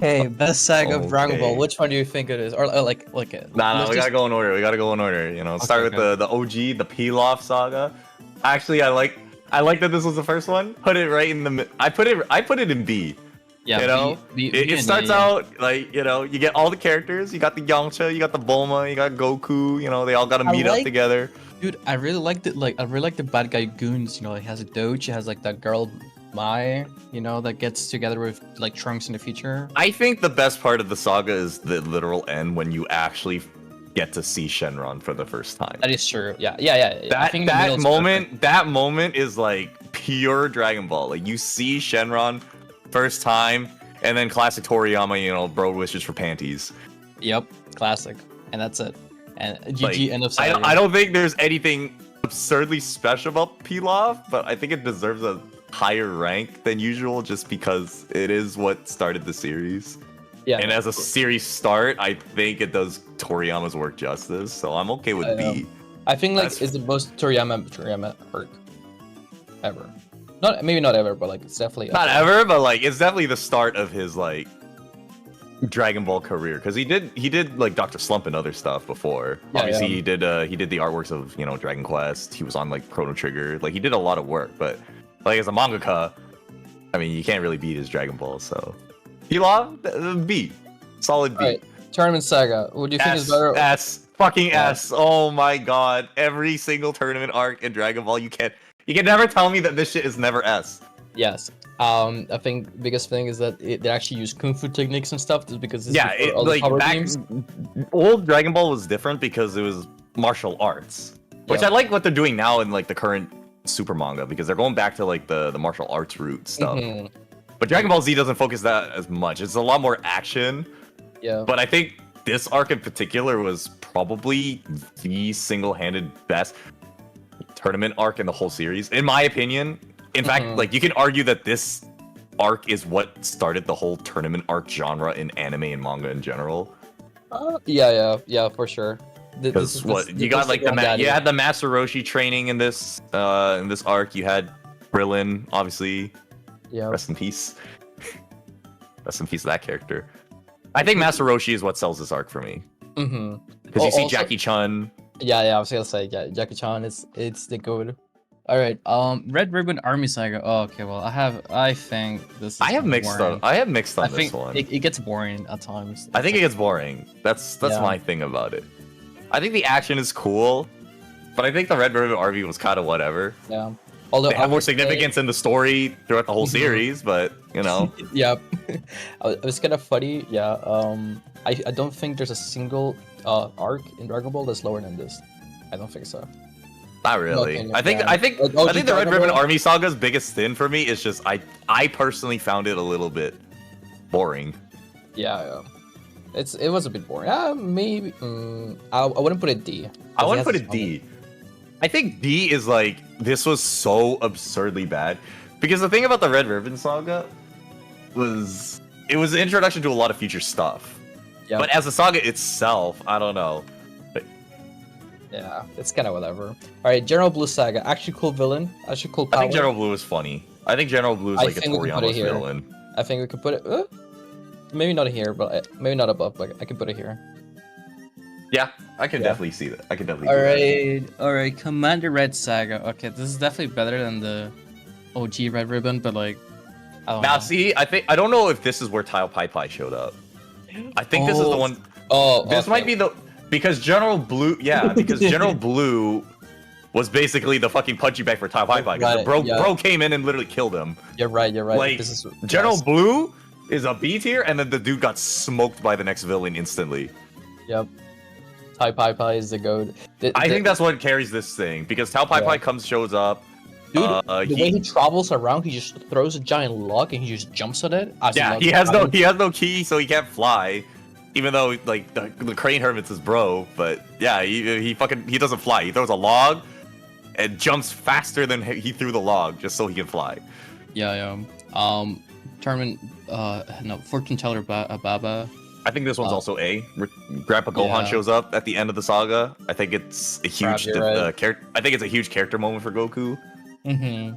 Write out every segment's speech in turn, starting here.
Hey, best saga of Dragon Ball. Okay. Which one do you think it is? Or like it. Nah, Let's we just. gotta go in order. We gotta go in order. You know, Okay, start with okay. the OG, the Pilaf saga. Actually, I like that this was the first one. Put it right in the I put it in B. Yeah, You know, it and starts A, yeah. out like you get all the characters. You got the Yamcha, you got the Bulma, you got Goku. You know, they all got to I meet up like, together. dude. I really liked it. Like, I really like the bad guy goons. You know, he has a Doge. He has like that girl Mai. You know, that gets together with like Trunks in the future. I think the best part of the saga is the literal end when you actually get to see Shenron for the first time. That is true. Yeah. I That think the middle that is perfect. moment that moment is like pure Dragon Ball. Like you see Shenron first time, and then classic Toriyama, bro wishes for panties. Yep, classic. And that's it. And Like GG end of I saga. don't, I don't think there's anything absurdly special about Pilaf, but I think it deserves a higher rank than usual just because it is what started the series. Yeah. And as a series start, I think it does Toriyama's work justice, so I'm okay with B. I think like That's- it's the most Toriyama arc ever. Maybe not ever, but like it's definitely Not up there. ever, but like it's definitely the start of his like Dragon Ball career because he did like Dr. Slump and other stuff before. Yeah, Obviously, yeah. he did the artworks of Dragon Quest. He was on like Chrono Trigger. Like he did a lot of work, but like as a mangaka, I mean, you can't really beat his Dragon Ball. So, B, solid B. Alright, Tournament Saga. What do you think is better? Fucking Yeah. S. Oh my god, every single tournament arc in Dragon Ball, you can never tell me that this shit is never S. Yes. I think biggest thing is that they actually use kung fu techniques and stuff just because it's Yeah, before all the power beams. old Dragon Ball was different because it was martial arts, which Yeah. I like what they're doing now in like the current Super manga because they're going back to like the martial arts root stuff. Mhm. But Dragon Ball Z doesn't focus that as much. It's a lot more action. Yeah. But I think this arc in particular was probably the single-handed best tournament arc in the whole series, in my opinion. In fact, Mhm. like you can argue that this arc is what started the whole tournament arc genre in anime and manga in general. Yeah, for sure. Because you got like you had the Master Roshi training in this arc. You had Krillin, obviously. Yeah. Rest in peace. Rest in peace to that character. I think Master Roshi is what sells this arc for me. Mm-hmm. Because you see Also- Jackie Chun. Yeah, I was gonna say, yeah, Jackie Chan it's the good. All right, Red Ribbon Army Saga. Oh, okay, well, I think this is I have mixed boring. on. I have mixed on I this think one. it gets boring at times. I think it gets boring. That's Yeah. my thing about it. I think the action is cool, but I think the Red Ribbon Army was kind of whatever. Yeah. Although They I have more would say- significance in the story throughout the whole Mhm. series, but you know, Yeah. It was kind of funny. Yeah. I don't think there's a single arc in Dragon Ball that's lower than this. I don't think so. not really. opinion, I think yeah. I think Like, I think the Red Dragon Ribbon Ball- Army Saga's biggest sin for me is just I personally found it a little bit boring. Yeah. It was a bit boring. Maybe. I wouldn't put it D. I 'cause want to has put its it D. I think D is like this was so absurdly bad because the thing about the Red Ribbon Saga was it was an introduction to a lot of future stuff. Yeah. But as a saga itself, I don't know. Yeah, it's kind of whatever. All right, General Blue Saga, actually cool villain, actually cool I power. think General Blue is funny. I think General Blue is I like a think we can put it Toriyama here. villain. I think we could put it. Maybe not here, but maybe not above. But I can put it here. Yeah, I can Yeah. definitely see that. I can definitely. do that. all right. Commander Red Saga. Okay, this is definitely better than the OG Red Ribbon, but like, I don't Now, know. see, I don't know if this is where Tile Pai Pai showed up. I think this is the Oh. one. Oh, This might be the because General Blue. Yeah, because General Blue was basically the fucking punching bag for Tile Pai Pai. Because Right, yeah. bro came in and literally killed him. You're right. Like, This is General yes. Blue is a B tier, and then the dude got smoked by the next villain instantly. Yep. Pai Pai is the goat. I think that's what carries this thing because Tao Pai Yeah. Pai shows up. Dude, the he- way he travels around, he just throws a giant log and he just jumps on it. I Yeah, love he it. has I no would- he has no key, so he can't fly. Even though like the Crane Hermit's his bro, but yeah, he doesn't fly. He throws a log and jumps faster than he threw the log just so he can fly. Yeah. Tournament. No, Fortune Teller Baba. I think this one's also A. Grandpa Gohan Yeah. shows up at the end of the saga. I think it's a huge you're right. I think it's a huge character moment for Goku. Mm-hmm.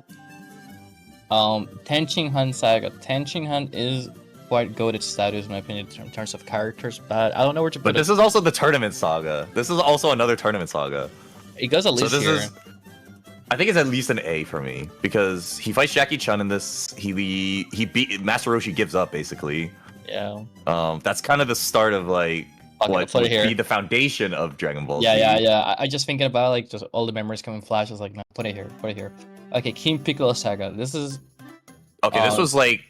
Tenching Han Saga. Tenching Han is quite goated status in my opinion in terms of characters, but I don't know where to put But it. this is also the tournament saga. This is also another tournament saga. It goes at So least this here. is, I think it's at least an A for me because he fights Jackie Chun in this. He beat Master Roshi gives up basically. Yeah. That's kind of the start of like Okay, what put it would here. be the foundation of Dragon Ball Yeah, Z. yeah, yeah. I just thinking about like just all the memories coming flashes. Like, no, put it here. Put it here. Okay, King Piccolo Saga. This is Okay, this was like,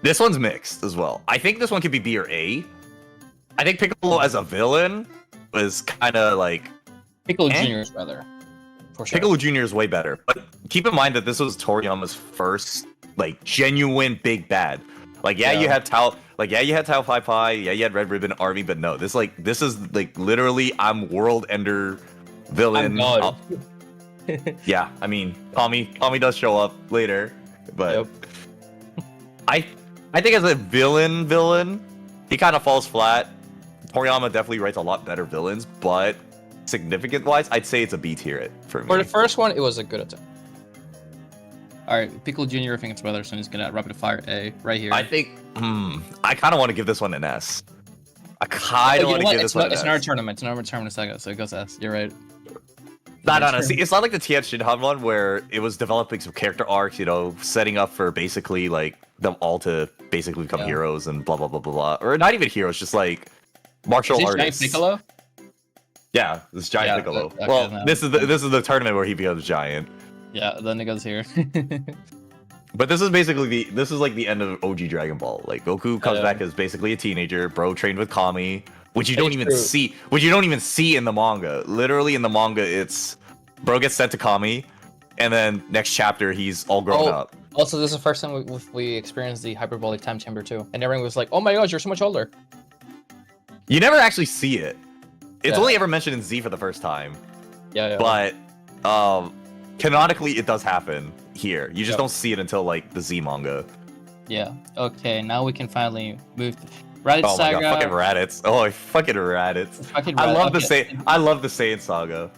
this one's mixed as well. I think this one could be B or A. I think Piccolo as a villain was kind of like Piccolo Junior's brother. For sure. Piccolo Jr. is way better. But keep in mind that this was Toriyama's first like genuine big bad. Like Yeah. you had Tao, you had Tao Pai Pai, yeah, you had Red Ribbon Army, but no, this is like literally I'm world ender villain. I'm God. Yeah, I mean Tommy does show up later, but Yep. I think as a villain, he kind of falls flat. Toriyama definitely writes a lot better villains, but significant wise, I'd say it's a B tier for me. For the first one, it was a good attempt. Alright, Piccolo Jr. I think it's brother, so he's gonna rapid fire A right here. I think I kind of want to give this one an S. I kind of want to give this one an It's S. another tournament. It's another tournament saga, so it goes S. You're right. No. See, it's not like the Tien Shinhan one where it was developing some character arcs, setting up for basically like them all to basically become heroes and blah blah blah blah blah, or not even heroes, just like martial Is this artists. Giant Piccolo? Yeah, this giant Yeah, Piccolo. okay, Well, no. this is the tournament where he becomes giant. Yeah, then it goes here. But this is basically like the end of OG Dragon Ball. Like Goku comes back as basically a teenager, bro trained with Kami, which you don't even see in the manga. Literally in the manga, it's bro gets sent to Kami, and then next chapter he's all grown up. Also, this is the first time we experienced the hyperbolic time chamber too, and everyone was like, "Oh my gosh, you're so much older." You never actually see it. It's Yeah. only ever mentioned in Z for the first time. Yeah. But canonically it does happen here. You just don't see it until like the Z manga. Yeah. Okay, now we can finally move. Raditz Oh my Saga. god, fucking Raditz. Oh, fucking Raditz. Fucking I love okay. I love the Saiyan saga.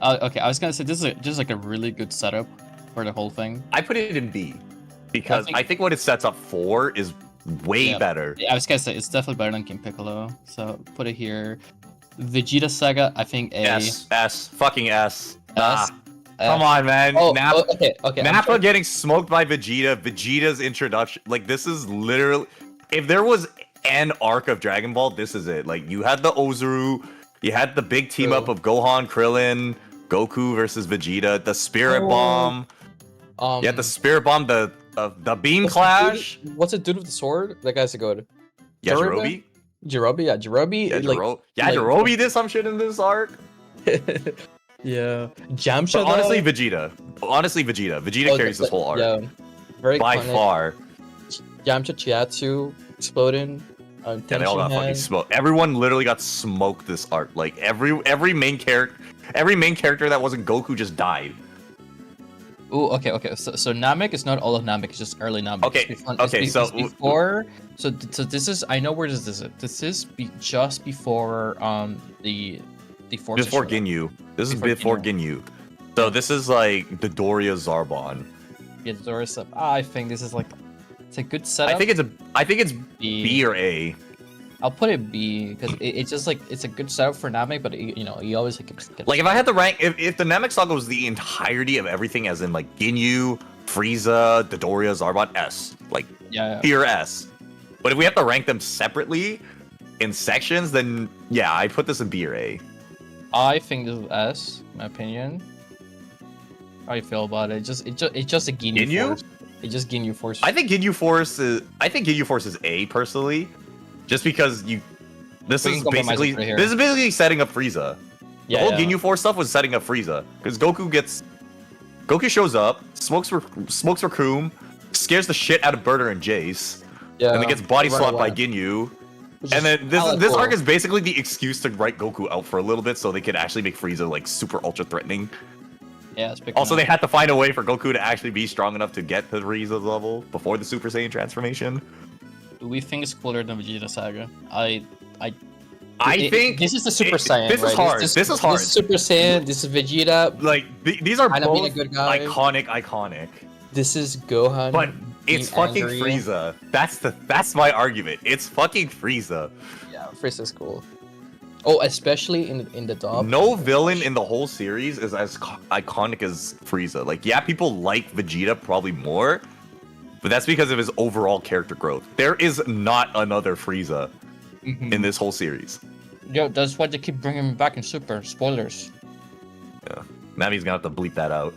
Okay, I was gonna say this is like a really good setup for the whole thing. I put it in B because I think what it sets up for is way better. Yeah, I was gonna say it's definitely better than King Piccolo. So put it here. Vegeta Saga, I think A. S, fucking S. S. Come on, man. Oh, Nappa, okay. Nappa getting smoked by Vegeta. Vegeta's introduction, like this is literally, if there was an arc of Dragon Ball, this is it. Like you had the Ozuru, you had the big team up of Gohan, Krillin, Goku versus Vegeta, the Spirit Bomb. You had the Spirit Bomb, the Beam Clash. What's it dude with the sword? That guy's a good. Yeah, Jirobe. Jirobe. Yeah, like, Jirobe did some shit in this arc. Yeah. Jamsha. But honestly, Vegeta. Vegeta carries this whole arc. Yeah. Very by iconic. far. Yamcha Chiatsu exploding. Yeah, they all got fucking smoked. Everyone literally got smoked this arc. Like every main character that wasn't Goku just died. Ooh, okay. So Namek is not all of Namek; it's just early Namek. Okay, it's before. So this is. I know where this is. This is just before the Force. Before Ginyu. This is before Ginyu. So this is like the Doria Zarbon. Yeah, Doris. I think this is like it's a good setup. I think it's B or A. I'll put it B because it's just like it's a good setup for Namek, but you always get Like if I had to rank, if the Namek Saga was the entirety of everything, as in like Ginyu, Frieza, Dodoria, Zarbon, S, like pure S. But if we have to rank them separately in sections, then yeah, I put this in B or A. I think this is S, in my opinion. How do you feel about it? It's just a Ginyu Force. It's just Ginyu Force. I think Ginyu Force is A personally, just because this is basically setting up Frieza. The whole Ginyu Force stuff was setting up Frieza because Goku shows up, smokes Recoome, scares the shit out of Burter and Jace, and then gets body swapped by Ginyu. And then this arc is basically the excuse to write Goku out for a little bit so they could actually make Frieza like super ultra threatening. Yeah, also, they had to find a way for Goku to actually be strong enough to get to Frieza's level before the Super Saiyan transformation. Do we think it's cooler than Vegeta Saga? I think this is the Super Saiyan. This is hard. This is hard. This is Super Saiyan. This is Vegeta. Like these are both a good guy. iconic. This is Gohan. But It's being fucking angry. Frieza. That's my argument. It's fucking Frieza. Yeah, Frieza's cool. Oh, especially in the dub. No villain in the whole series is as iconic as Frieza. Like, yeah, people like Vegeta probably more, but that's because of his overall character growth. There is not another Frieza in this whole series. Yo, that's why they keep bringing him back in Super. Spoilers. Yeah, Navi's gonna have to bleep that out.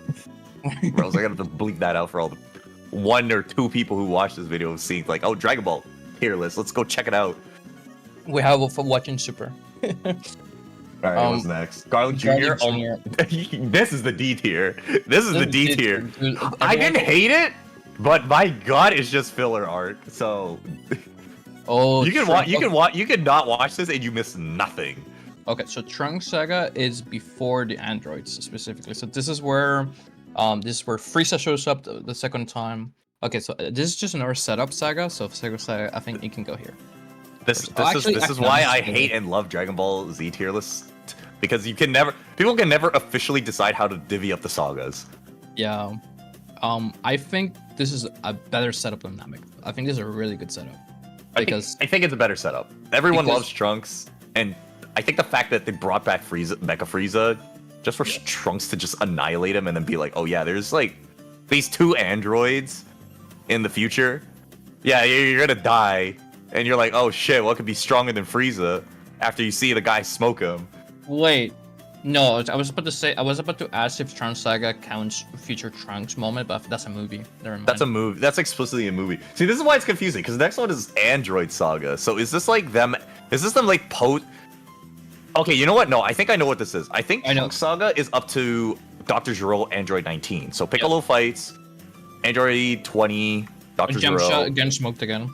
Bros, I gotta have to bleep that out for all the 1 or 2 people who watch this video of seeing like, oh, Dragon Ball tier list. Let's go check it out. We have for watching Super. All right, what's next? Garlic Jr. Garlic This is the D tier. This is the D tier. Dude, I didn't hate it, but my god, it's just filler arc. So Oh, you can watch. You can not watch this and you miss nothing. Okay, so Trunks Saga is before the androids specifically. So this is where Frieza shows up the second time. Okay, so this is just another setup saga. So Saga, I think it can go here. This is why I hate and love Dragon Ball Z tier list, because people can never officially decide how to divvy up the sagas. Yeah. I think this is a better setup than Namek. I think this is a really good setup. Because I think it's a better setup. Everyone because- loves Trunks, and I think the fact that they brought back Frieza, Mecha Frieza, just for Trunks to just annihilate him and then be like, oh yeah, there's like these 2 androids in the future. Yeah, you're gonna die, and you're like, oh shit, what could be stronger than Frieza? After you see the guy smoke him. Wait, no, I was about to ask if Trunks Saga counts future Trunks moment, but that's a movie. Never mind. That's a movie. That's explicitly a movie. See, this is why it's confusing, because the next one is Android Saga. So is this like them? Is this them like Okay, you know what? No, I think I know what this is. I think Trunks Saga is up to Dr. Gero, Android 19. So Piccolo fights Android 20, Dr. Gero. Shot again, smoked again.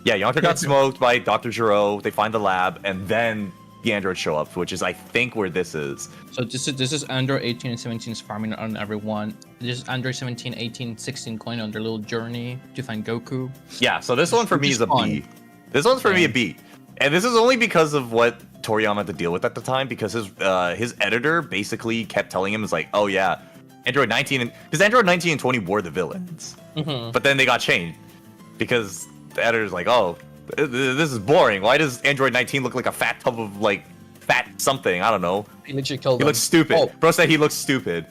Yeah, Yonker got smoked by Dr. Gero. They find the lab, and then the androids show up, which is I think where this is. So this is Android 18 and 17 is farming on everyone. This is Android 17, 18, 16 going on their little journey to find Goku. Yeah, so this one for me is a B. This one's for me a B. And this is only because of what Toriyama had to deal with at the time, because his editor basically kept telling him, it's like, oh yeah, Android 19, because Android 19 and 20 were the villains. But then they got changed, because the editor's like, oh, this is boring. Why does Android 19 look like a fat tub of like fat something? I don't know. He literally killed him. He looks stupid. Bro said he looks stupid.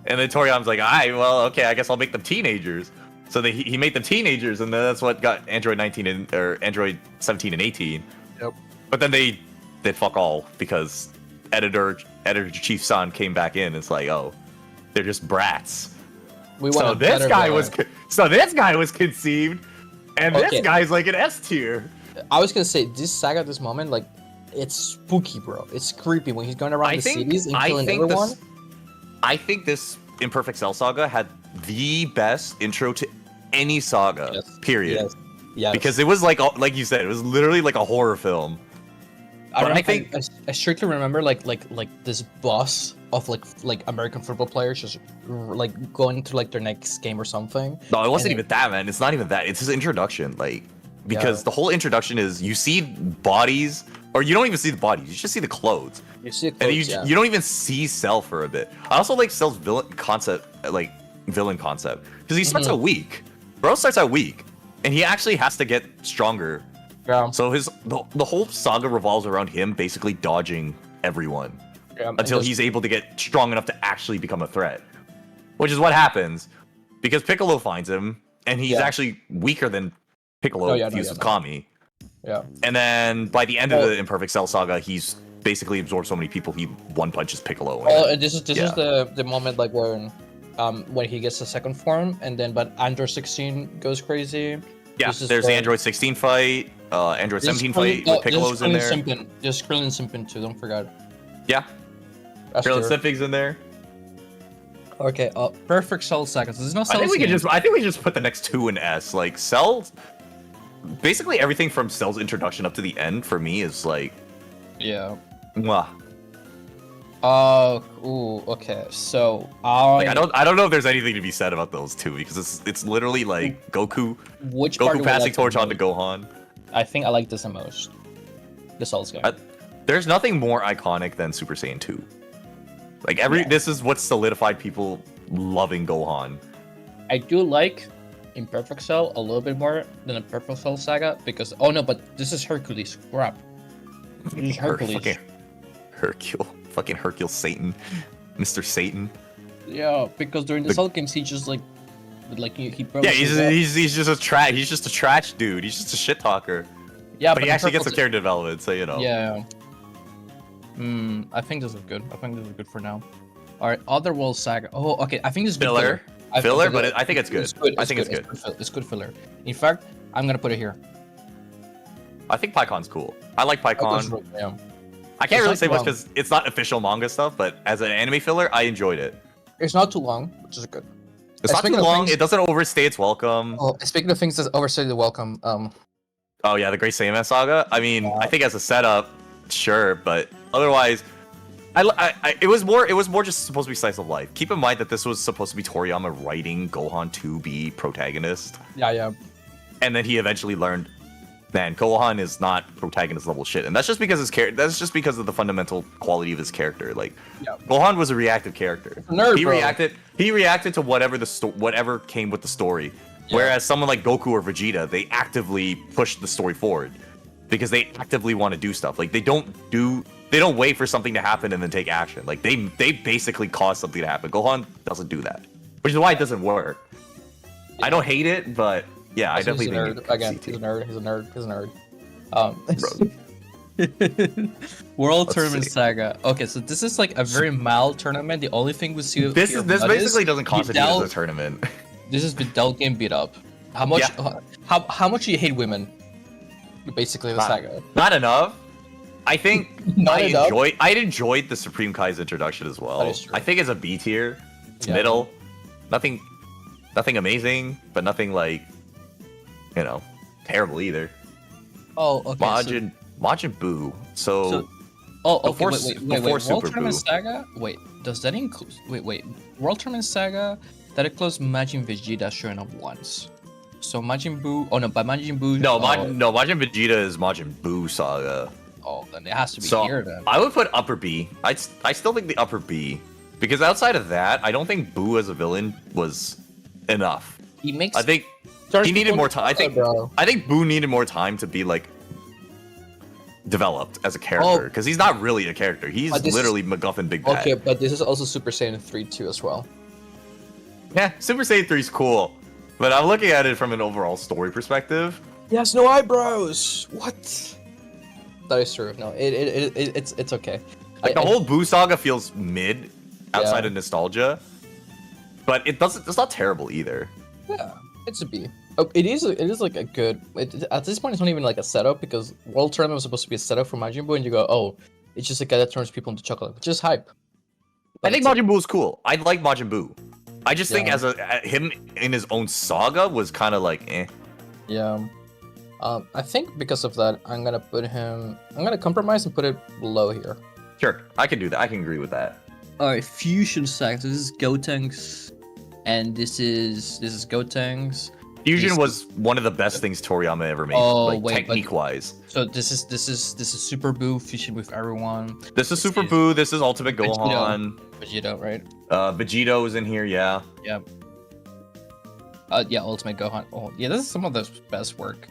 And then Toriyama's like, well, okay, I guess I'll make them teenagers. So he made them teenagers, and then that's what got Android 19 or Android 17 and 18. Yep. But then they did fuck all, because editor Chief San came back in. It's like, oh, they're just brats. So this guy was conceived, and this guy's like an S tier. I was gonna say this saga at this moment, like, it's spooky, bro. It's creepy when he's going around the cities and killing everyone. I think this Imperfect Cell saga had the best intro to any saga. Period. Yes. Because it was like you said, it was literally like a horror film. I strictly remember like this boss of like American football players just like going to like their next game or something. No, it wasn't even that, man. It's not even that. It's his introduction, like, because the whole introduction is you see bodies, or you don't even see the bodies. You just see the clothes. You see the clothes, and you don't even see Cell for a bit. I also like Cell's villain concept, because he starts out weak. Bro starts out weak, and he actually has to get stronger. Yeah. So the whole saga revolves around him basically dodging everyone until he's able to get strong enough to actually become a threat, which is what happens because Piccolo finds him, and he's actually weaker than Piccolo fused with Kami. Yeah. And then by the end of the Imperfect Cell saga, he's basically absorbed so many people he one punches Piccolo. And this is the moment like when he gets the second form, and then but Android 16 goes crazy. Yeah, there's the Android 16 fight, Android 17 fight with Piccolo's in there. There's Krillin Simpin too, don't forget. Yeah. Krillin Simpin's in there. Okay, Perfect Cell Saga. There's no Cell. I think we just put the next 2 in S. Like Cell, basically everything from Cell's introduction up to the end for me is like, mwah. Okay. So I don't know if there's anything to be said about those 2 because it's literally like Goku passing torch on to Gohan. I think I like this the most. The Cell's game. There's nothing more iconic than Super Saiyan 2. Like this is what solidified people loving Gohan. I do like in Perfect Cell a little bit more than a Perfect Cell saga because oh no, but this is Hercules. Crap. This is Hercules. Fucking fucking Hercule Satan, Mr. Satan. Yeah, because during the Cell games he just like he broke. Yeah, he's just a trash. He's just a trash dude. He's just a shit talker. Yeah, but he in actually gets Purple some character development, so you know. Yeah. I think this is good. I think this is good for now. Alright, Otherworld Saga. Oh, okay. I think this is good Filler. I Filler, think but I think it's good. I think it's good. It's good filler. In fact, I'm gonna put it here. I think PyCon's cool. I like PyCon. Yeah. I can't really say much long. because it's not official manga stuff, but as an anime filler, I enjoyed it. It's not too long, which is good. It's not too Speaking of long. things- It doesn't overstay its welcome. Oh, speaking of things that overstay the welcome, Oh yeah, the Great Saiyaman Saga. I mean, Yeah. I think as a setup, sure, but otherwise, it was more just supposed to be slice of life. Keep in mind that this was supposed to be Toriyama writing Gohan to be protagonist, yeah. and then he eventually learned, man, Gohan is not protagonist level shit, and that's just because his character. That's just because of the fundamental quality of his character. Like, Yeah. Gohan was a reactive character. Nerd, he bro. reacted to whatever came with the story. Yeah. Whereas someone like Goku or Vegeta, they actively push the story forward because they actively want to do stuff. Like they don't wait for something to happen and then take action. Like they basically cause something to happen. Gohan doesn't do that, which is why it doesn't work. I don't hate it, but yeah, I definitely he's a think nerd. it Again, CT. he's a nerd. Bro. World Let's Tournament see. Saga. Okay, so this is like a very mild tournament. The only thing we see This here this about basically is doesn't constitute as a Vidal- tournament. This is Vidal getting beat up. How much? Yeah. How much do you hate women? Basically, the Not- saga. Not enough. I think Not enough? I enjoyed the Supreme Kai's introduction as well. That is true. I think it's a B tier. It's Yeah. middle. Nothing amazing, but nothing like, terrible either. Oh, okay. Majin Buu. So Okay, before- wait. before World Super Tournament Buu. Saga. Wait, does that include? Wait. World Tournament Saga. That includes Majin Vegeta showing up once. So Majin Buu. Oh no, by Majin Buu. Majin Vegeta is Majin Buu saga. Oh, then it has to be So here then. I would put upper B. I still think the upper B, because outside of that, I don't think Buu as a villain was enough. He makes. I think turns he needed people more into time. I think bro. Buu needed more time to be like developed as a character, because he's not really a character. He's But this literally MacGuffin Big Bad. Okay, but this is also Super Saiyan 3 too as well. Yeah, Super Saiyan 3 is cool, but I'm looking at it from an overall story perspective. He has no eyebrows. What? That is true. No, it's okay. Like the whole Buu saga feels mid, outside Yeah. of nostalgia, but it's not terrible either. Yeah, it's a B. Oh, it is like a good. At this point, it's not even like a setup because World Tournament was supposed to be a setup for Majin Buu, and you go, oh, it's just a guy that turns people into chocolate, which is hype. I think Majin Buu is cool. I like Majin Buu. I just think Yeah. as him in his own saga was kind of like eh. Yeah. I think because of that, I'm gonna put him. I'm gonna compromise and put it below here. Sure, I can do that. I can agree with that. Alright, Fusion Saga. So this is Gotenks, and this is Gotenks. Fusion He's- was one of the best things Toriyama ever made, Oh, like wait, but- technique-wise. So this is Super Buu fusion with everyone. This is Super is Buu. This is Ultimate Vegito. Gohan. Vegeta, right? Vegito is in here, yeah. Yeah. Yeah, Ultimate Gohan. Oh, yeah, this is some of the best work.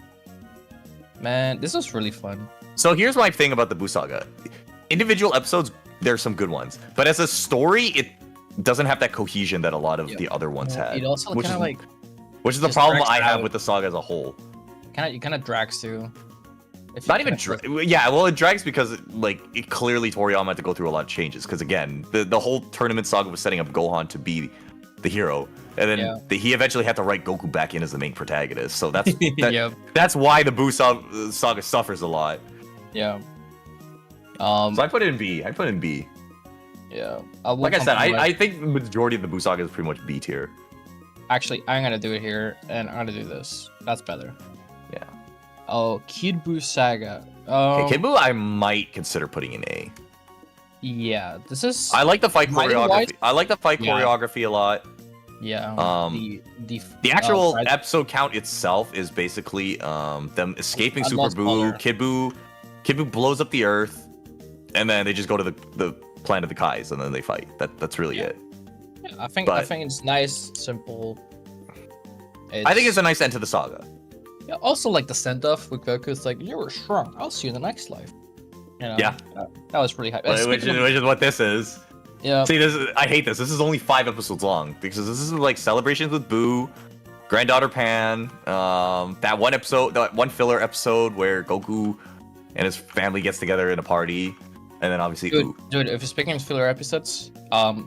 Man, this was really fun. So here's my thing about the Buu saga. Individual episodes, there's some good ones, but as a story, it doesn't have that cohesion that a lot of Yeah. the other ones had. It also which kind of is- like Which is the just problem drags I have out. with the saga as a whole. it kind of drags too. If you Not even kinda- yeah, well, it drags because it clearly Toriyama had to go through a lot of changes. Because again, the whole tournament saga was setting up Gohan to be the hero, and then Yeah. he eventually had to write Goku back in as the main protagonist. So that's Yeah. that's why the Buu saga suffers a lot. Yeah. So I put it in B. Yeah. Like I said, I think the majority of the Buu saga is pretty much B tier. Actually, I'm gonna do it here, and I'm gonna do this. That's better. Yeah. Oh, Kid Buu Saga. Okay, Kid Buu, I might consider putting in A. Yeah, this is. I like the fight Writing-wise- choreography. I like the fight Yeah. choreography a lot. Yeah. The actual Brad- episode count itself is basically them escaping A Super lot smaller. Buu. Kid Buu blows up the Earth, and then they just go to the planet of the Kais, and then they fight. That's really Yeah. it. Yeah, I think but- it's nice, simple. I think it's a nice end to the saga. Yeah, also like the send off with Goku. It's like you were strong. I'll see you in the next life. You know, Yeah. that was pretty hype. Which is what this is. Yeah. See, I hate this. This is only 5 episodes long because this is like celebrations with Boo, Granddaughter Pan, that one episode, that one filler episode where Goku and his family gets together in a party, and then obviously Dude, Ooh. dude, if you're speaking of filler episodes,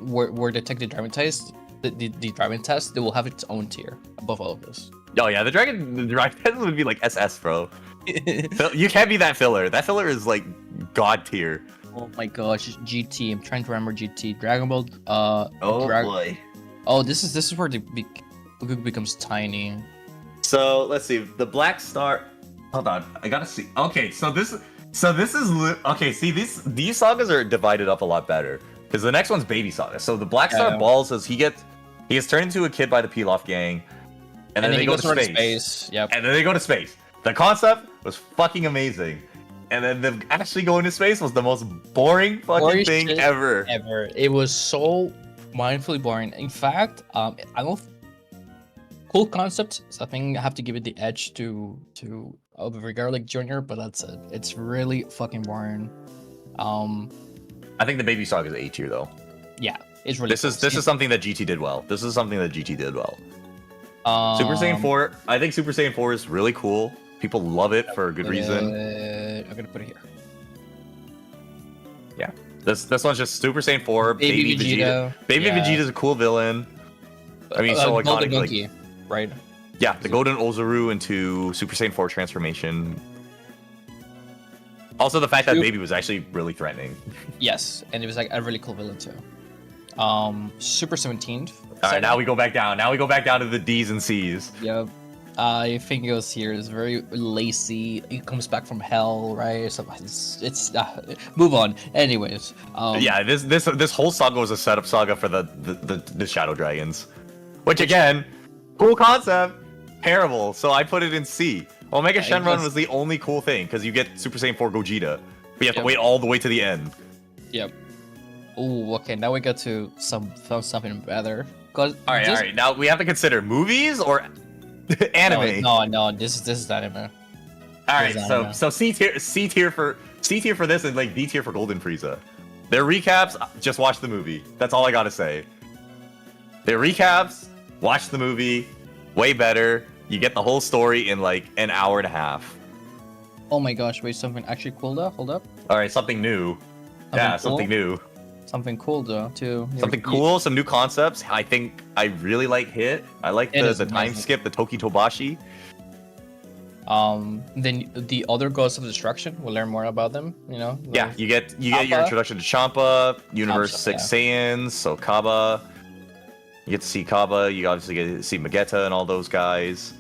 where they take the driving test, the driving test, they will have its own tier above all of this. Oh yeah, the dragon test would be like SS, bro. You can't be that filler. That filler is like god tier. Oh my gosh, GT. I'm trying to remember GT. Dragon Ball. Boy. Oh, this is where the Goku becomes tiny. So let's see. The Black Star. Hold on, I gotta see. Okay, so this is okay. See, these sagas are divided up a lot better because the next one's Baby Saga. So the Black Star Ball says he gets turned into a kid by the Pilaf gang, and then they go to space. Yep. And then they go to space. The concept was fucking amazing. And then them actually going to space was the most boring fucking thing ever. It was so mindfully boring. In fact, I don't. Cool concept. So I think I have to give it the edge to Garlic Jr. But that's it. It's really fucking boring. I think the Baby Saga is A tier though. Yeah, it's really. This is something that GT did well. Super Saiyan 4. I think Super Saiyan 4 is really cool. People love it for a good reason. I'm gonna put it here. Yeah, this one's just Super Saiyan 4. Baby Vegeta. Baby Vegeta's a cool villain. I mean, so iconic. Monkey, right? Yeah, the Golden Ozaru into Super Saiyan 4 transformation. Also, the fact that Baby was actually really threatening. Yes, and it was like a really cool villain too. Super 17. All right, now we go back down. Now we go back down to the D's and C's. Yep. I think it was here. It's very lacy. It comes back from hell, right? So it's move on. Anyways, yeah, this whole saga was a setup saga for the Shadow Dragons, which again, cool concept, terrible. So I put it in C. Omega Shenron was the only cool thing because you get Super Saiyan 4 Gogeta, but you have to wait all the way to the end. Yep. Oh, okay. Now we got to something better. All right. Now we have to consider movies or anime. No. This is anime. All right. So C tier for this and like D tier for Golden Frieza. Their recaps, just watch the movie. That's all I gotta say. Their recaps, watch the movie. Way better. You get the whole story in like an hour and a half. Oh my gosh! Wait, something actually cool though. Hold up. All right, something new. Something new. Something cool though too. Something cool, some new concepts. I think I really like Hit. I like the time skip, the Toki Tobashi. Then the other Ghosts of Destruction. We'll learn more about them. You know. Yeah, you get your introduction to Champa, Universe 6 Saiyans, so Kaba. You get to see Kaba. You obviously get to see Magetta and all those guys.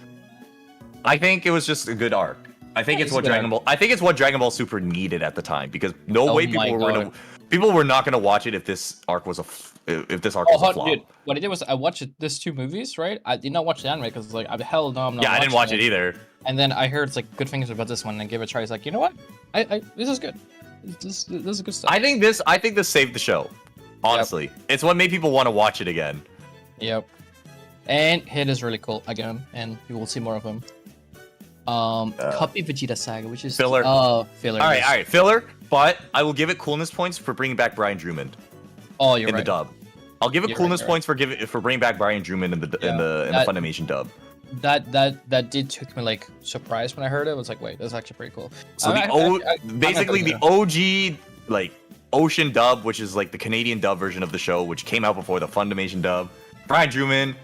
I think it was just a good arc. I think it's what Dragon Ball. I think it's what Dragon Ball Super needed at the time because no way people were not gonna watch it if this arc was a flop. Dude, what I did was I watched these 2 movies, right? I did not watch the anime because like hell no, I'm not. Yeah, I didn't watch it either. And then I heard it's like good things about this one and gave it a try. It's like, you know what? This is good. This is good stuff. I think this saved the show. Honestly, it's what made people want to watch it again. Yep. And Hit is really cool again, and you will see more of him. Copy Vegeta Saga, which is filler. Filler. All right, filler. But I will give it coolness points for bringing back Brian Drummond. Oh, you're right. In the dub, I'll give it coolness points for bringing back Brian Drummond in the Funimation dub. That did took me like surprised when I heard it. I was like, wait, that's actually pretty cool. So the OG like Ocean dub, which is like the Canadian dub version of the show, which came out before the Funimation dub. Brian Drummond,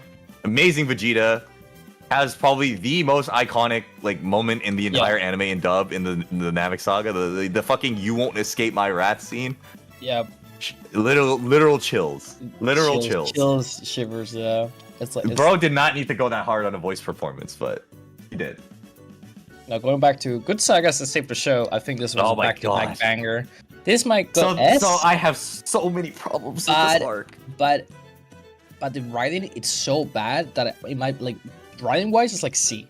amazing Vegeta, has probably the most iconic like moment in the entire anime and dub in the Namek Saga. The fucking "you won't escape my wrath" scene. Yeah. Literal chills. Literal chills. Chills, shivers. Yeah. It's like bro did not need to go that hard on a voice performance, but he did. Now going back to good sagas to save the show, I think this was a back-to-back banger. This might go S. So I have so many problems with this arc. But the writing, it's so bad that it might like writing wise it's like C.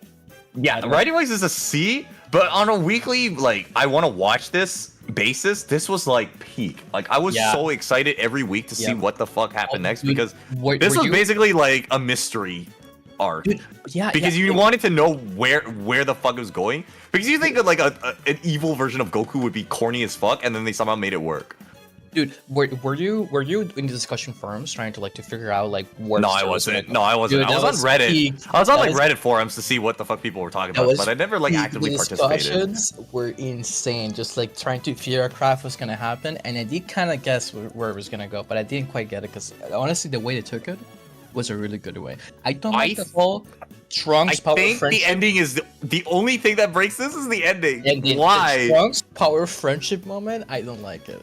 Yeah, writing wise is a C, but on a weekly like I want to watch this basis, this was like peak. Like I was so excited every week to see what the fuck happened next because this was basically like a mystery arc. Dude, yeah, Because yeah, you wanted to know where the fuck it was going. Because you think that like an evil version of Goku would be corny as fuck, and then they somehow made it work. dude, were you in the discussion forums trying to like to figure out like where? No, the I story was wasn't. gonna No, go? I wasn't. Dude, I was that on Reddit. peak. I was on That like was- Reddit forums to see what the fuck people were talking that about, was but I never like peak. actively The participated. discussions were insane, just like trying to figure out craft was gonna happen, and I did kind of guess where it was gonna go, but I didn't quite get it because honestly, the way they took it was a really good way. I don't like the whole Trunks I power think friendship. the ending is the only thing that breaks this is the ending. And the Why? Trunks power friendship moment, I don't like it.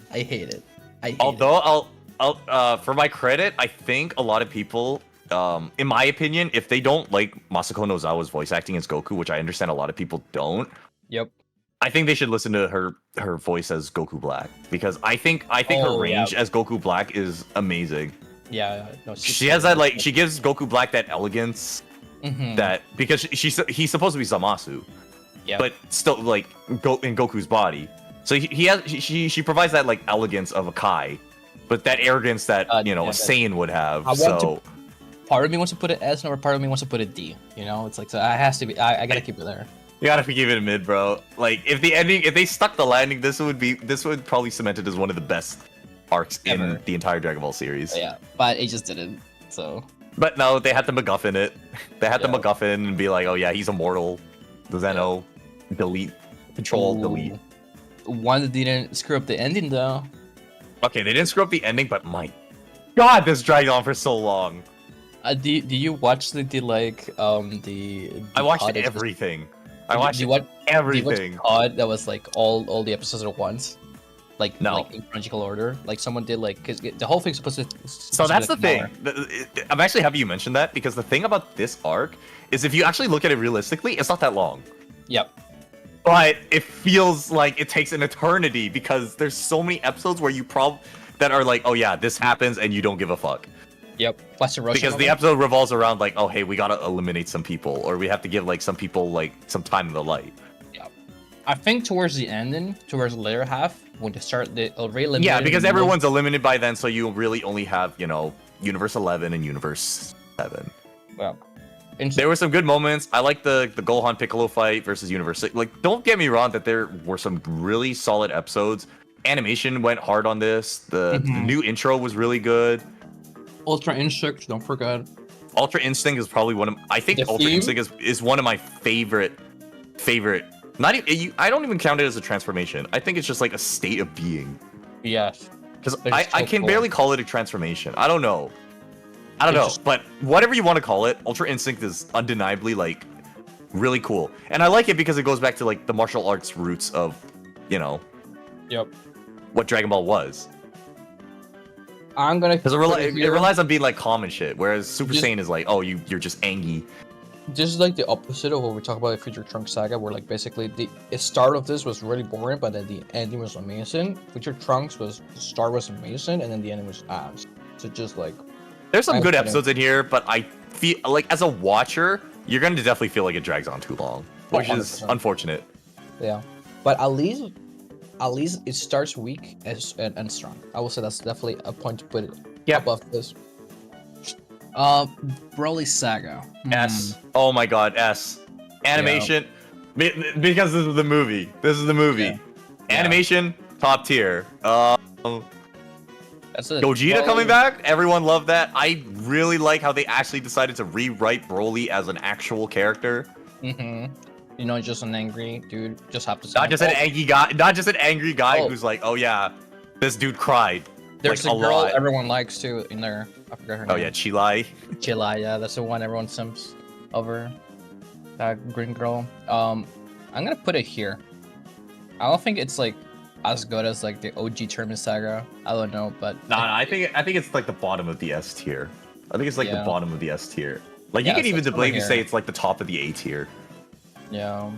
I hate it. I hate it. Although I'll for my credit, I think a lot of people, in my opinion, if they don't like Masako Nozawa's voice acting as Goku, which I understand a lot of people don't, Yep. I think they should listen to her voice as Goku Black because I think her Oh, range yeah. as Goku Black is amazing. Yeah. No, She has that like she gives Goku Black that elegance Mhm. that because he's supposed to be Zamasu, Yeah. but still like in Goku's body. So he has she provides that like elegance of a Kai, but that arrogance that Yeah, a that- Saiyan would have. I want So part of me wants to put it S, another part of me wants to put it D. You know, it's like so. I has to be. I gotta keep it there. you gotta give it a mid, bro. Like if they stuck the landing, this would probably cement it as one of the best arcs Ever. in the entire Dragon Ball series. But yeah, but it just didn't. So But no, they had to MacGuffin it. They had to Yeah. MacGuffin and be like, oh yeah, he's immortal. The Zeno, delete, control, delete. one that didn't screw up the ending though. Okay, they didn't screw up the ending, but my god, this dragged on for so long. Do you watch the the I watched pod that was- everything. I do watched you watch everything. the pod that was like all the episodes at once? Like No. like in chronological order. Like someone did like because the whole thing's supposed to. So that's the supposed to be thing. like an hour. I'm actually happy you mentioned that because the thing about this arc is if you actually look at it realistically, it's not that long. Yep. But it feels like it takes an eternity because there's so many episodes where you that are like, oh yeah, this happens and you don't give a fuck. Yep. What's the rush? Because the episode revolves around like, oh hey, we gotta eliminate some people, or we have to give like some people like some time in the light. I think towards the ending, towards the later half, when they start the already Yeah, because everyone's eliminated by then, so you really only have Universe 11 and Universe 7. Well, There were some good moments. I like the Gohan Piccolo fight versus Universe 6. Like, don't get me wrong that there were some really solid episodes. Animation went hard on this. The new intro was really good. Ultra Instinct, don't forget. Ultra Instinct is probably one of I think The Ultra theme? Instinct is one of my favorite. Not even I don't even count it as a transformation. I think it's just like a state of being. Yes. Because They're I so can cool. barely call it a transformation. I don't know. But whatever you want to call it, Ultra Instinct is undeniably like really cool. And I like it because it goes back to like the martial arts roots of, Yep. what Dragon Ball was. I'm gonna. Because it relies on being like calm and shit. Whereas Super Just- Saiyan is like, oh, you're just angry. This is like the opposite of what we talk about in Future Trunks Saga, where like basically the start of this was really boring, but then the ending was amazing. Future Trunks was the start was amazing, and then the ending was ass. So just like There's some I'm good kidding. episodes in here, but I feel like as a watcher, you're gonna definitely feel like it drags on too long, which is 100%. unfortunate. yeah, but at least it starts weak and strong. I will say that's definitely a point to put it Yeah. above this. Broly Saga. S. Oh my god, S. Animation. Because this is the movie. This is the movie. Yeah. Yeah. Animation, top tier. That's it. Gogeta Broly- coming back. Everyone loved that. I really like how they actually decided to rewrite Broly as an actual character. Mhm. You know, just an angry dude. Just have to. Not just an angry guy. Not just an angry guy Oh. who's like, oh yeah, this dude cried. There's like, a girl lot. everyone likes too in there. I forgot her Oh name. yeah, Chilai. Chila, yeah, that's the one everyone simps over. That green girl. I'm gonna put it here. I don't think it's like as good as like the OG Tournament Saga. I don't know, but Nah, I think it's like the bottom of the S tier. I think it's like the Yeah. bottom of the S tier. Like Yeah, you could so even it's over maybe here. say it's like the top of the A tier. yeah.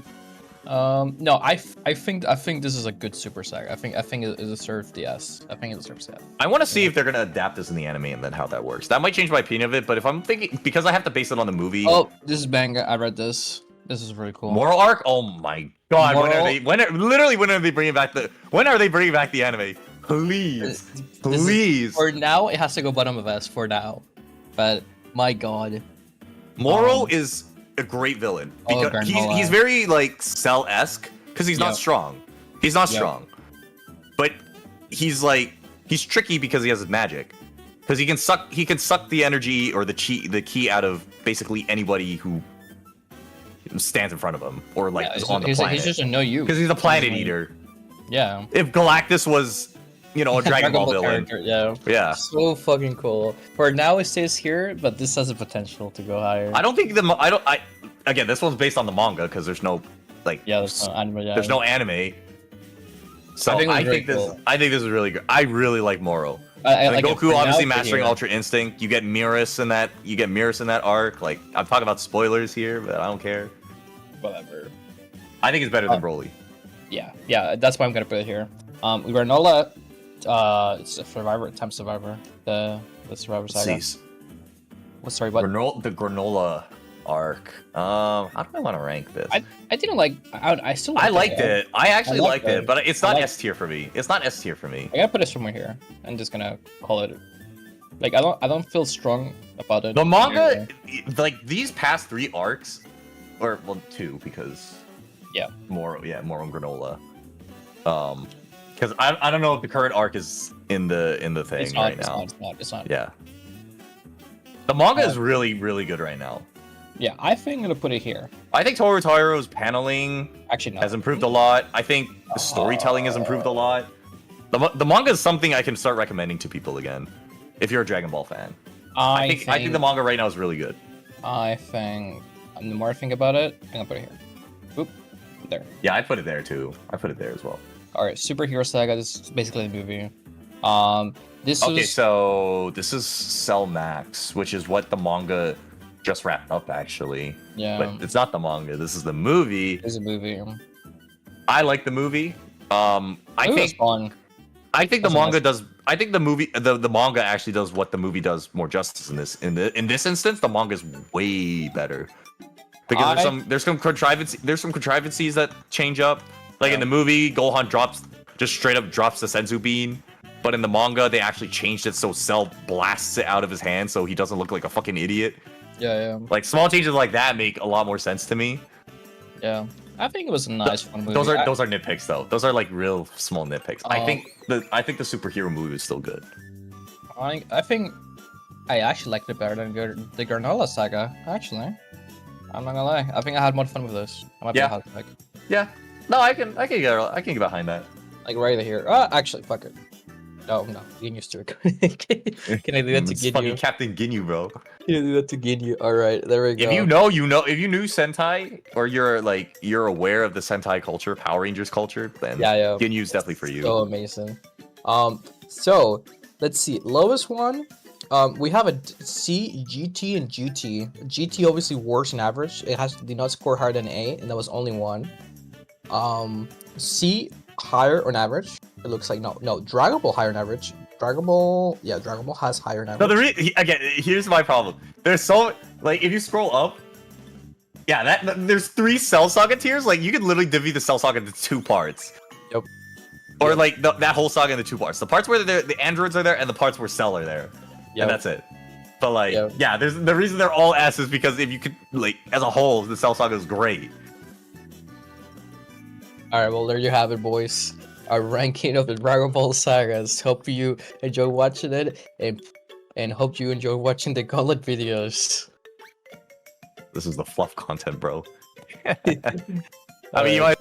No, I think this is a good Super Saga. I think it deserves the S. I think it deserves that. I want to see if they're gonna adapt this in the anime and then how that works. That might change my opinion of it, but if I'm thinking because I have to base it on the movie. Oh, this is manga. I read this. This is really cool. Moral arc? Oh my god! Moral- When are they bringing back the anime? Please, This is- please. For now, it has to go bottom of S for now. But my god, Moro is a great villain because Granola. he's very like Cell-esque because he's not Yep. strong. He's not Yep. strong, but he's tricky because he has his magic. Because he can suck the energy or the key out of basically anybody who stands in front of him or like is on the planet. He's just a no you. Because he's a planet eater. Yeah. If Galactus was, a Dragon Ball villain, character, yeah. yeah. So fucking cool. For now, it stays here, but this has the potential to go higher. I don't think again, this one's based on the manga because there's no there's no anime. Yeah. there's no anime. So I think it was I very think this cool. I think this is really good. I really like Moro. I Like like it Goku for obviously now, for mastering here. Ultra Instinct. You get Mirrorus in that. You get Mirrorus in that arc. Like I'm talking about spoilers here, but I don't care. Whatever. I think it's better than Broly. Yeah. That's why I'm gonna put it here. Granola, it's a survivor, time survivor. The survivor saga. Cease. What? Sorry, what? The granola arc. How do I want to rank this? I didn't like. I still. I liked it. I actually liked liked it, it. but it's I not liked- S tier for me. It's not S tier for me. I gotta put it somewhere here. I'm just gonna call it. Like I don't feel strong about it. The manga, like these past 3 arcs, or well 2 because Moro and Granola. Because I don't know if the current arc is in the thing It's not, right now. It's not. Yeah. The manga is really good right now. Yeah, I think I'm gonna put it here. I think Toru Taro's paneling Actually, no. has improved a lot. I think the storytelling has improved a lot. The manga is something I can start recommending to people again. If you're a Dragon Ball fan. I think the manga right now is really good. I think the more I think about it, I'm gonna put it here. Oop, there. Yeah, I put it there too. I put it there as well. All right, Superhero Saga. This is basically the movie. This Okay, was so this is Cell Max, which is what the manga just wrapped up actually. yeah. But it's not the manga. This is the movie. It's a movie. I like the movie. I It was think fun. I think the That's a manga nice- does. I think the movie, the manga actually does what the movie does more justice in this. In this instance, the manga is way better because there's some contrivances that change up. Like in the movie, Gohan just straight up drops the Senzu Bean, but in the manga they actually changed it so Cell blasts it out of his hand so he doesn't look like a fucking idiot. Yeah. Like small changes like that make a lot more sense to me. I think it was a nice fun movie. Those are nitpicks though. Those are like real small nitpicks. I Oh. think the superhero movie is still good. I think I actually liked it better than the Granola Saga. Actually, I'm not gonna lie. I think I had more fun with this. I might be Yeah. a hot pick. Yeah. No, I can get behind that. Like right here. Actually, fuck it. No, get used to it. Can I do that to It's get fucking you? Captain Ginyu, bro. Can I do that to get you? All right, there we go. If you know, you know. If you knew Sentai or you're aware of the Sentai culture, Power Rangers culture, then Yeah. Ginyu's definitely for you. So amazing. So let's see. Lowest one. We have a C, GT, and GT. GT obviously worse than average. It did not score higher than A, and that was only one. C higher on average. It looks like no. Dragon Ball higher than average. Dragon Ball has higher than No, average. again, here's my problem. There's so if you scroll up, yeah, there's 3 Cell Saga tiers. Like you could literally divvy the Cell Saga into 2 parts. Yep. Or like that whole saga into 2 parts. The parts where the androids are there and the parts where Cell are there. Yep. And that's it. But like, Yep. yeah, there's the reason they're all S is because if you could as a whole, the Cell Saga is great. All right, well there you have it, boys. Our ranking of the Dragon Ball sagas. Hope you enjoy watching it, and hope you enjoy watching the Gauntlet videos. This is the fluff content, bro. I mean, Alright. you might